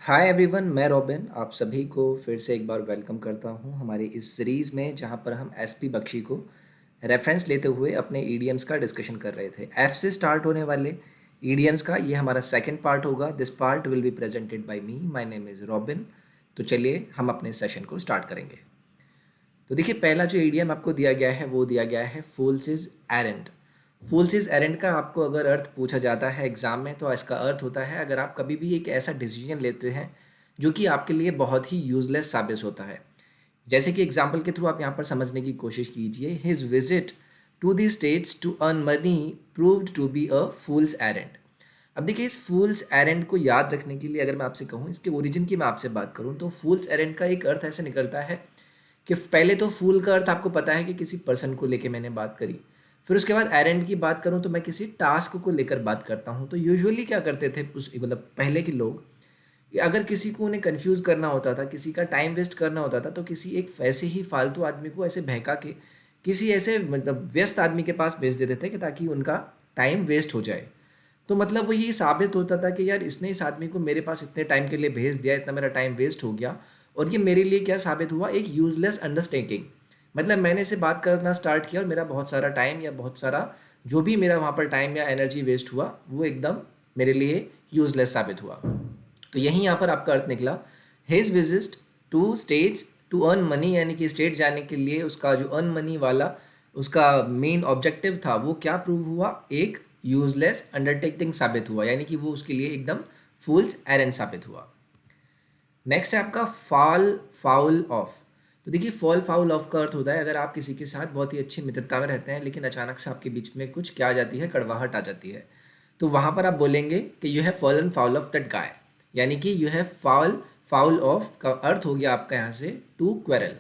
Hi everyone, मैं robin आप सभी को फिर से एक बार वेलकम करता हूं हमारी इस सीरीज़ में जहां पर हम एसपी बख्शी को रेफरेंस लेते हुए अपने ईडीएम्स का डिस्कशन कर रहे थे। एफ से स्टार्ट होने वाले ईडीएम्स का ये हमारा सेकंड पार्ट होगा। This part will be presented by me, my name is robin. तो चलिए हम अपने सेशन को स्टार्ट करेंगे। तो देखिए, पहला जो ईडीएम आपको दिया गया है वो दिया गया है fools is errand. Fools is errand का आपको अगर अर्थ पूछा जाता है एग्जाम में तो इसका अर्थ होता है अगर आप कभी भी एक ऐसा डिसीजन लेते हैं जो कि आपके लिए बहुत ही यूजलेस साबित होता है। जैसे कि एग्जाम्पल के थ्रू आप यहाँ पर समझने की कोशिश कीजिए। His visit to the States to earn money proved to be a fool's errand. अब देखिए, इस फूल्स एरेंट को याद रखने के लिए अगर मैं आपसे कहूँ, इसके ओरिजिन की मैं आपसे बात करूँ तो फूल्स एरेंट का एक अर्थ ऐसे निकलता है कि पहले तो फूल का अर्थ आपको पता है कि किसी पर्सन को लेके मैंने बात करी। फिर उसके बाद एरेंड की बात करूँ तो मैं किसी टास्क को लेकर बात करता हूँ। तो यूजुअली क्या करते थे उस मतलब पहले के लोग, कि अगर किसी को उन्हें कंफ्यूज करना होता था, किसी का टाइम वेस्ट करना होता था, तो किसी एक वैसे ही फालतू आदमी को ऐसे बहका के किसी ऐसे मतलब व्यस्त आदमी के पास भेज देते थे कि ताकि उनका टाइम वेस्ट हो जाए। तो मतलब वो ये साबित होता था कि यार इसने इस आदमी को मेरे पास इतने टाइम के लिए भेज दिया, इतना मेरा टाइम वेस्ट हो गया। और ये मेरे लिए क्या साबित हुआ, एक यूजलेस अंडरस्टैंडिंग। मतलब मैंने इसे बात करना स्टार्ट किया और मेरा बहुत सारा टाइम या बहुत सारा जो भी मेरा वहाँ पर टाइम या एनर्जी वेस्ट हुआ वो एकदम मेरे लिए यूजलेस साबित हुआ। तो यहीं यहाँ पर आपका अर्थ निकला। His visit to States to earn money, यानी कि स्टेट जाने के लिए उसका जो अर्न मनी वाला उसका मेन ऑब्जेक्टिव था वो क्या प्रूव हुआ, एक यूजलेस अंडरटेकिंग साबित हुआ, यानी कि वो उसके लिए एकदम फूल्स एरेंड साबित हुआ। नेक्स्ट है आपका फॉल फाउल ऑफ। तो देखिए, फॉल फाउल ऑफ का अर्थ होता है अगर आप किसी के साथ बहुत ही अच्छी मित्रता में रहते हैं लेकिन अचानक से आपके बीच में कुछ क्या आ जाती है, कड़वाहट आ जाती है। तो वहाँ पर आप बोलेंगे कि you have fallen foul of that guy, यानी कि you have fall foul of का अर्थ हो गया आपका यहाँ से टू क्वेरल।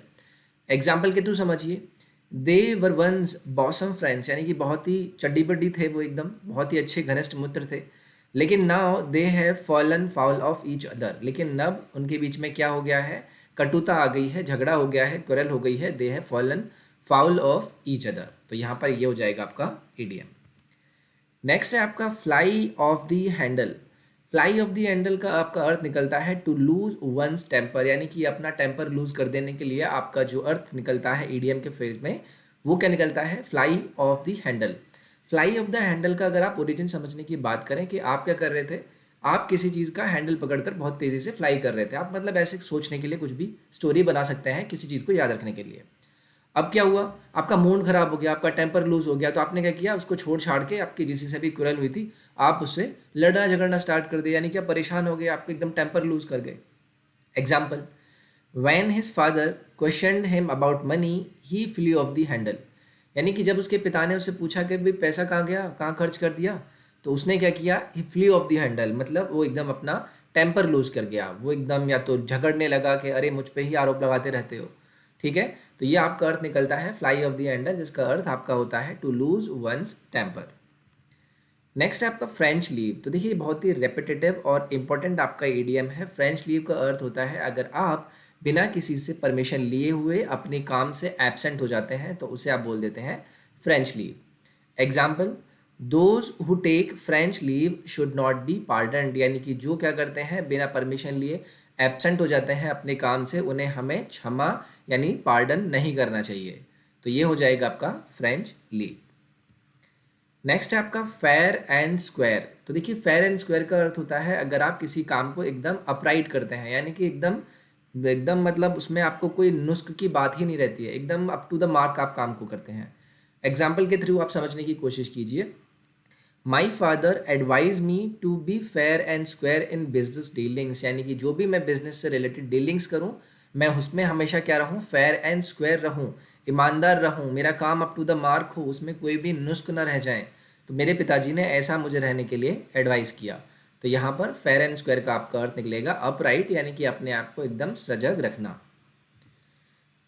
एग्जाम्पल के थ्रू समझिए। दे वर वंस बॉसम फ्रेंड्स, यानी कि बहुत ही चड्डी बड्डी थे, वो एकदम बहुत ही अच्छे घनिष्ठ मित्र थे। लेकिन now they have fallen foul of each other, लेकिन अब उनके बीच में क्या हो गया है, कटुता आ गई है, झगड़ा हो गया है, क्वेरल हो गई है। They have fallen foul of each other. तो यहाँ पर ये हो जाएगा आपका ईडियम। नेक्स्ट है आपका fly of the handle. Fly of the handle का आपका अर्थ निकलता है टू लूज वंस टेम्पर, यानी कि अपना टेम्पर लूज कर देने के लिए आपका जो अर्थ निकलता है ईडीएम के फेज में वो क्या निकलता है, fly of the handle. Fly of the handle का अगर आप ओरिजिन समझने की बात करें कि आप क्या कर रहे थे, आप किसी चीज़ का हैंडल पकड़कर बहुत तेज़ी से फ्लाई कर रहे थे। आप मतलब ऐसे सोचने के लिए कुछ भी स्टोरी बना सकते हैं किसी चीज़ को याद रखने के लिए। अब क्या हुआ, आपका मूड खराब हो गया, आपका टेम्पर लूज हो गया, तो आपने क्या किया, उसको छोड़ छाड़ के आपकी जिसी से भी कुरल हुई थी आप उससे लड़ना झगड़ना स्टार्ट कर दिया, यानी कि आप परेशान हो गए, आपको एकदम टेम्पर लूज कर गए। Example, when his father question him about money he flee off the handle, यानी कि जब उसके पिता ने उससे पूछा कि भाई पैसा कहाँ गया, कहाँ खर्च कर दिया, तो उसने क्या किया, ही फ्ली ऑफ द हैंडल, मतलब वो एकदम अपना टेम्पर लूज कर गया। वो एकदम या तो झगड़ने लगा कि अरे मुझ पे ही आरोप लगाते रहते हो। ठीक है, तो ये आपका अर्थ निकलता है फ्लाई ऑफ द हैंडल, जिसका अर्थ आपका होता है to lose one's temper. Next है आपका फ्रेंच लीव। तो देखिए, बहुत ही रेपिटेटिव और इम्पोर्टेंट आपका ईडीएम है। फ्रेंच लीव का अर्थ होता है अगर आप बिना किसी से परमिशन लिए हुए अपने काम से एब्सेंट हो जाते हैं तो उसे आप बोल देते हैं French leave. Example, those who take French leave should not be pardoned, यानी कि जो क्या करते हैं बिना परमिशन लिए एब्सेंट हो जाते हैं अपने काम से, उन्हें हमें क्षमा यानी पार्डन नहीं करना चाहिए। तो ये हो जाएगा आपका फ्रेंच लीव। नेक्स्ट है आपका फेयर एंड स्क्वायर। तो देखिए, फेयर एंड स्क्वायर का अर्थ होता है अगर आप किसी काम को एकदम अपराइट करते हैं, यानी कि एकदम एकदम मतलब उसमें आपको कोई नुस्ख की बात ही नहीं रहती है, एकदम अप टू द मार्क आप काम को करते हैं। एग्जाम्पल के थ्रू आप समझने की कोशिश कीजिए। My father advise me to be fair and square in business dealings, यानी कि जो भी मैं बिजनेस से रिलेटेड डीलिंग्स करूं मैं उसमें हमेशा क्या रहूं, फेयर एंड स्क्वायर रहूं, ईमानदार रहूं, मेरा काम अप टू द मार्क हो, उसमें कोई भी नुस्ख ना रह जाए। तो मेरे पिताजी ने ऐसा मुझे रहने के लिए एडवाइस किया। तो यहाँ पर फेयर एंड स्क्वायर का आपका अर्थ निकलेगा अपराइट, यानी कि अपने आप को एकदम सजग रखना।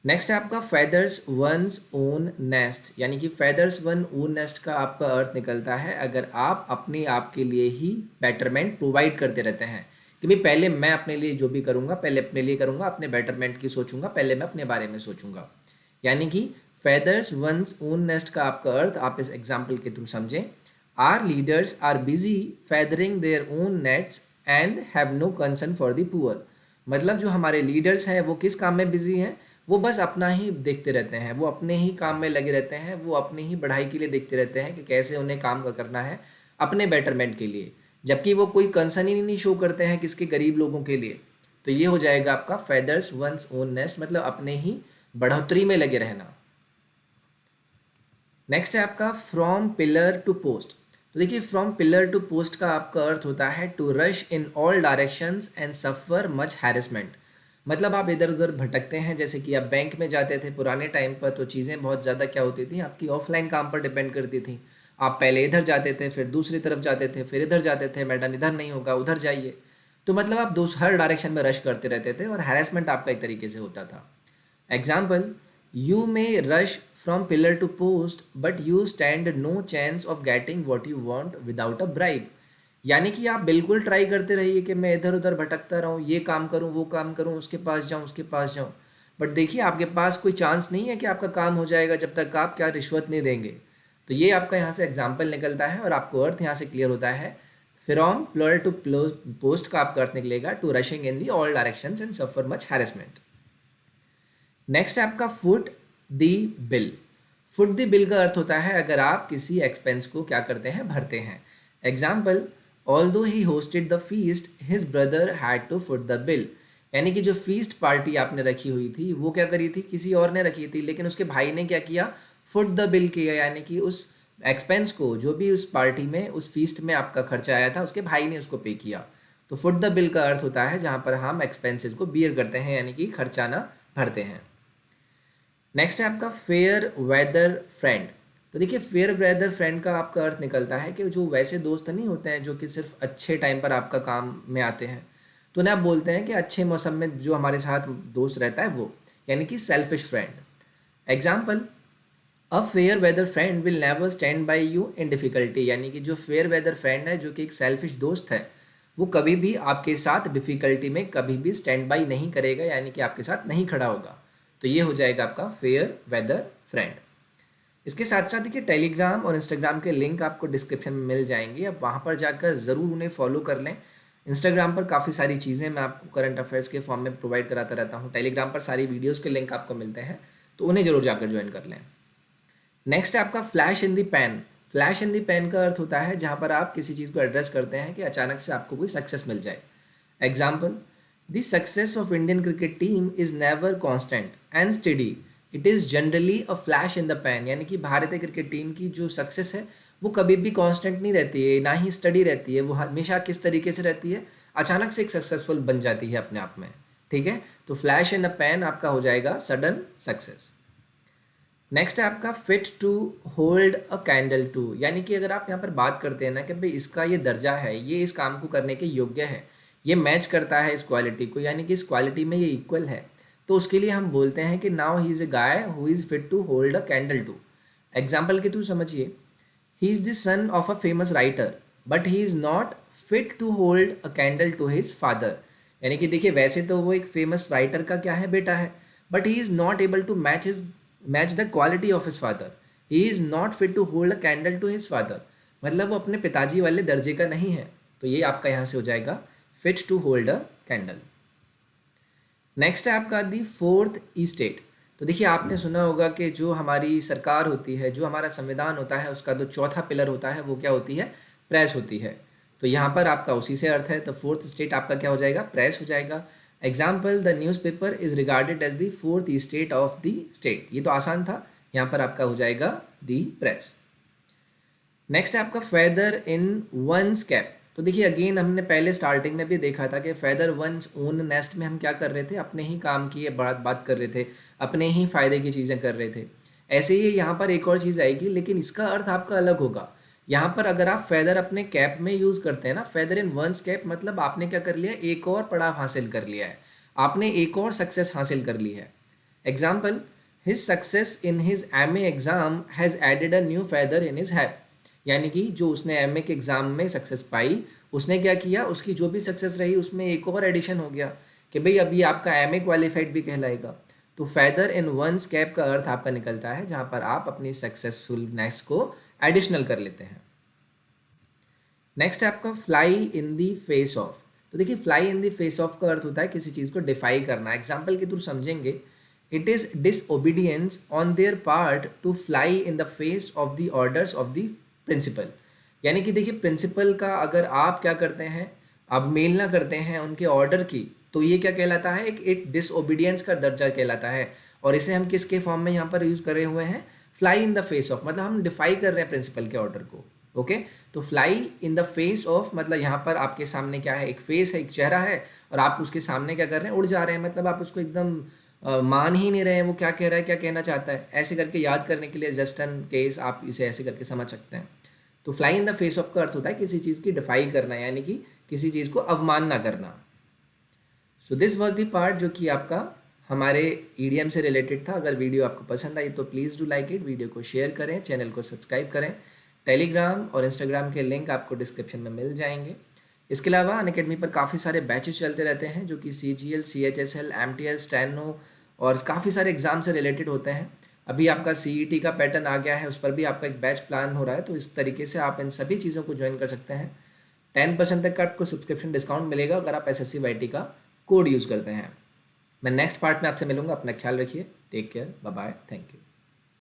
नेक्स्ट है आपका फेदर्स वंस ओन नेस्ट, यानी कि फेदर्स वन ओन नेस्ट का आपका अर्थ निकलता है अगर आप अपने आप के लिए ही बेटरमेंट प्रोवाइड करते रहते हैं कि भाई पहले मैं अपने लिए जो भी करूँगा पहले अपने लिए करूँगा, अपने बेटरमेंट की सोचूंगा, पहले मैं अपने बारे में सोचूंगा। यानी कि फेदर्स वंस ओन नेस्ट का आपका अर्थ आप इस एग्जाम्पल के थ्रू समझें। Our leaders are busy feathering their own nests and have no concern for the poor. मतलब जो हमारे लीडर्स हैं वो किस काम में बिजी हैं, वो बस अपना ही देखते रहते हैं, वो अपने ही काम में लगे रहते हैं, वो अपनी ही बढ़ाई के लिए देखते रहते हैं कि कैसे उन्हें काम करना है अपने बेटरमेंट के लिए, जबकि वो कोई कंसर्न ही नहीं शो करते हैं किसके गरीब लोगों के लिए। तो ये हो जाएगा आपका फेदर्स वंस ओन नेस्ट, मतलब अपने ही बढ़ोतरी में लगे रहना। नेक्स्ट है आपका फ्रॉम पिलर टू पोस्ट। तो देखिए फ्रॉम पिलर टू पोस्ट का आपका अर्थ होता है to rush in all directions and suffer much harassment. मतलब आप इधर उधर भटकते हैं, जैसे कि आप बैंक में जाते थे पुराने टाइम पर, तो चीज़ें बहुत ज़्यादा क्या होती थी, आपकी ऑफलाइन काम पर डिपेंड करती थी। आप पहले इधर जाते थे, फिर दूसरी तरफ जाते थे, फिर इधर जाते थे, मैडम इधर नहीं होगा उधर जाइए। तो मतलब आप हर डायरेक्शन में रश करते रहते थे और हैरेसमेंट आपका एक तरीके से होता था। Example, you may rush from pillar to post but you stand no chance of getting what you want without a bribe. यानी कि आप बिल्कुल ट्राई करते रहिए कि मैं इधर उधर भटकता रहूँ, ये काम करूँ वो काम करूँ, उसके पास जाऊँ उसके पास जाऊँ, बट देखिए आपके पास कोई चांस नहीं है कि आपका काम हो जाएगा जब तक आप क्या रिश्वत नहीं देंगे। तो ये आपका यहाँ से एग्जाम्पल निकलता है और आपको अर्थ यहाँ से क्लियर होता है। फ्रॉम प्लर टू पोस्ट का आपका अर्थ निकलेगा to rushing in the all directions and suffer much harassment. Next है आपका foot the bill. Foot the bill का अर्थ होता है अगर आप किसी एक्सपेंस को क्या करते हैं, भरते हैं। Example, although he hosted the feast his brother had to foot the bill. यानी कि जो फीस्ट पार्टी आपने रखी हुई थी वो क्या करी थी, किसी और ने रखी थी, लेकिन उसके भाई ने क्या किया, फुट द बिल किया, यानी कि उस एक्सपेंस को जो भी उस पार्टी में उस फीस्ट में आपका खर्चा आया था उसके भाई ने उसको पे किया। तो फुट द बिल का अर्थ होता है जहाँ पर हम एक्सपेंसेस को बियर करते हैं, यानी कि खर्चाना भरते हैं। नेक्स्ट है आपका फेयर वेदर फ्रेंड। तो देखिए फेयर वेदर फ्रेंड का आपका अर्थ निकलता है कि जो वैसे दोस्त नहीं होते हैं जो कि सिर्फ अच्छे टाइम पर आपका काम में आते हैं, तो उन्हें आप बोलते हैं कि अच्छे मौसम में जो हमारे साथ दोस्त रहता है वो, यानी कि selfish friend. Example, a fair weather friend will never stand by you in difficulty. यानी कि जो फेयर वेदर फ्रेंड है, जो कि एक सेल्फिश दोस्त है, वो कभी भी आपके साथ डिफ़िकल्टी में कभी भी स्टैंड बाई नहीं करेगा, यानी कि आपके साथ नहीं खड़ा होगा। तो ये हो जाएगा आपका फेयर वेदर फ्रेंड। इसके साथ साथ देखिए टेलीग्राम और इंस्टाग्राम के लिंक आपको डिस्क्रिप्शन में मिल जाएंगे, अब वहाँ पर जाकर ज़रूर उन्हें फॉलो कर लें। इंस्टाग्राम पर काफ़ी सारी चीज़ें मैं आपको करंट अफेयर्स के फॉर्म में प्रोवाइड कराता रहता हूँ, टेलीग्राम पर सारी वीडियोज़ के लिंक आपको मिलते हैं, तो उन्हें ज़रूर जाकर ज्वाइन कर लें। नेक्स्ट है आपका फ्लैश इन दी पैन। फ्लैश इन दी पैन का अर्थ होता है जहाँ पर आप किसी चीज़ को एड्रेस करते हैं कि अचानक से आपको कोई सक्सेस मिल जाए। Example, the success of Indian cricket team is never constant and study, it is generally a flash in the pan. यानी कि भारतीय क्रिकेट टीम की जो सक्सेस है वो कभी भी कांस्टेंट नहीं रहती है, ना ही स्टडी रहती है, वो हमेशा किस तरीके से रहती है, अचानक से एक सक्सेसफुल बन जाती है अपने आप में। ठीक है, तो फ्लैश इन अ पैन आपका हो जाएगा सडन सक्सेस। नेक्स्ट है आपका fit to hold a candle to. यानी कि अगर आप यहाँ पर बात करते हैं ना कि भाई इसका ये दर्जा है, ये इस काम को करने के योग्य है, ये मैच करता है इस क्वालिटी को, यानी कि इस क्वालिटी में ये इक्वल है, तो उसके लिए हम बोलते हैं कि now he is a guy who is fit to hold a candle to. Example के थ्रू समझिए, he is the son of a famous writer but he is not fit to hold a candle to his father. यानी कि देखिए वैसे तो वो एक famous writer का क्या है, बेटा है, but he is not able to match the quality of his father. He is not fit to hold a candle to his father, मतलब वो अपने पिताजी वाले दर्जे का नहीं है। तो ये आपका यहाँ से हो जाएगा fit to hold a candle. Next है आपका दी फोर्थ ई स्टेट। तो देखिए आपने सुना होगा कि जो हमारी सरकार होती है, जो हमारा संविधान होता है, उसका जो चौथा पिलर होता है वो क्या होती है, प्रेस होती है। तो यहाँ पर आपका उसी से अर्थ है, तो फोर्थ स्टेट आपका क्या हो जाएगा, प्रेस हो जाएगा। Example, the newspaper is regarded as the fourth estate of the state. ये तो आसान था, यहाँ पर आपका हो जाएगा दी प्रेस। नेक्स्ट है आपका फेदर इन वंस कैप। तो देखिए अगेन हमने पहले स्टार्टिंग में भी देखा था कि फेदर वंस ओन नेस्ट में हम क्या कर रहे थे, अपने ही काम की बात कर रहे थे, अपने ही फायदे की चीज़ें कर रहे थे। ऐसे ही यहाँ पर एक और चीज़ आएगी, लेकिन इसका अर्थ आपका अलग होगा। यहाँ पर अगर आप फेदर अपने कैप में यूज़ करते हैं ना, फेदर इन वंस कैप, मतलब आपने क्या कर लिया, एक और पड़ाव हासिल कर लिया है, आपने एक और सक्सेस हासिल कर ली है। Example, his success in his MA exam has added a new feather in his cap. यानी कि जो उसने MA के एग्ज़ाम में सक्सेस पाई, उसने क्या किया, उसकी जो भी सक्सेस रही उसमें एक और एडिशन हो गया कि भाई अभी आपका MA क्वालिफाइड भी कहलाएगा। तो फेदर इन वंस कैप का अर्थ आपका निकलता है जहाँ पर आप अपनी सक्सेसफुलनेस को एडिशनल कर लेते हैं। नेक्स्ट है आपका fly in the face of. तो देखिए fly in the face of का अर्थ होता है किसी चीज़ को डिफाई करना। एग्जाम्पल के थ्रू समझेंगे, it is disobedience on their part to fly in the face of the orders of the principal. यानी कि देखिए प्रिंसिपल का अगर आप क्या करते हैं, आप मेल ना करते हैं उनके ऑर्डर की, तो ये क्या कहलाता है, एक डिसओबीडियंस का दर्जा कहलाता है। और इसे हम किसके फॉर्म में यहाँ पर यूज़ करे हुए हैं, fly in the face of, मतलब हम डिफाई कर रहे हैं प्रिंसिपल के ऑर्डर को। ओके, तो fly in the face of मतलब यहाँ पर आपके सामने क्या है, एक फेस है, एक चेहरा है, और आप उसके सामने क्या कर रहे हैं, उड़ जा रहे हैं, मतलब आप उसको एकदम मान ही नहीं रहे हैं वो क्या कह रहा है, क्या कहना चाहता है। ऐसे करके याद करने के लिए जस्ट एन केस आप इसे ऐसे करके समझ सकते हैं। तो fly in the face of का अर्थ होता है किसी चीज़ की डिफाई करना, यानी कि किसी चीज़ को अवमानना करना। So this was the part जो कि आपका हमारे ईडीएम से रिलेटेड था। अगर वीडियो आपको पसंद आई तो please do like it, video को शेयर करें, चैनल को सब्सक्राइब करें। टेलीग्राम और इंस्टाग्राम के लिंक आपको डिस्क्रिप्शन में मिल जाएंगे। इसके अलावा अनअकैडमी पर काफ़ी सारे बैचेस चलते रहते हैं जो कि CGL, CHSL, MTS, स्टेनो और काफ़ी सारे एग्ज़ाम से रिलेटेड होते हैं। अभी आपका CET का पैटर्न आ गया है, उस पर भी आपका एक बैच प्लान हो रहा है, तो इस तरीके से आप इन सभी चीज़ों को ज्वाइन कर सकते हैं। 10% तक का आपको सब्सक्रिप्शन डिस्काउंट मिलेगा अगर आप SSC YT का कोड यूज़ करते हैं। मैं नेक्स्ट पार्ट में आपसे मिलूंगा। अपना ख्याल रखिए, take care, bye bye, thank you.